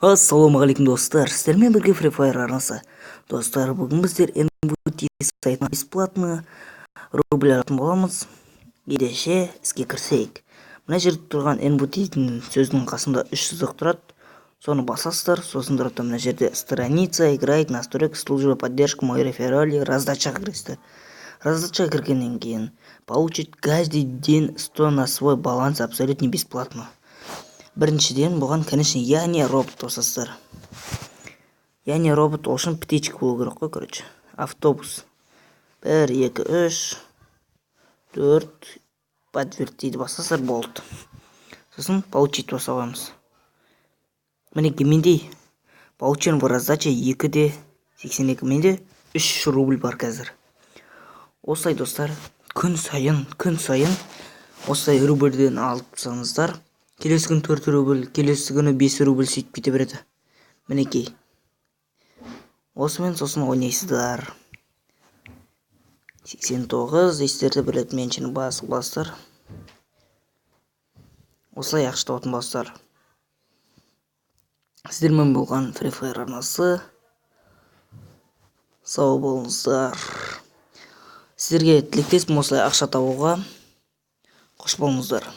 Ассалаумағалейкум достар, сіздермен бірге Free Fire арнасы. Достар, бүгін біздер NBT сайтына бесплатно рубль алатын боламыз. Ендеше іске кірісейік. Мына жерде тұрған NBT-дің сөзінің қасында 3 сызық тұрады. Соны басасыздар, сосын тұрады мына жерде страница, играет, настройка, служба, поддержка, мои реферали, раздачаға кіресіздер. Раздачаға кіргеннен кейін получить каждый день 100 на свой баланс абсолютно бесплатно. Біріншіден бұған, конечно, я не робот қосасыздар. Я не робот ол үшін птичка болу керек қой, короче. Автобус. 1, 2, 3, 4, подтвердить басасыздар болды. Сосын получить басып аламыз. Мінекей менде получен в раздача 2-де 82, менде 3 рубль бар қазір. Осылай достар, күн сайын осылай рубльден алып тұрсаңыздар, келесі күн 4 рубль, келесі күні 5 рубль сөйтіп кете береді. Мінекей. Осымен сосын ойнайсыздар. 89 естерді білетін меншіні басыр. Осылай ақша табатын бастар. Сіздермен болған Free Fire арнасы. Сау болыңыздар. Сіздерге тілектеспін осылай ақша табуға. Қош болыңыздар.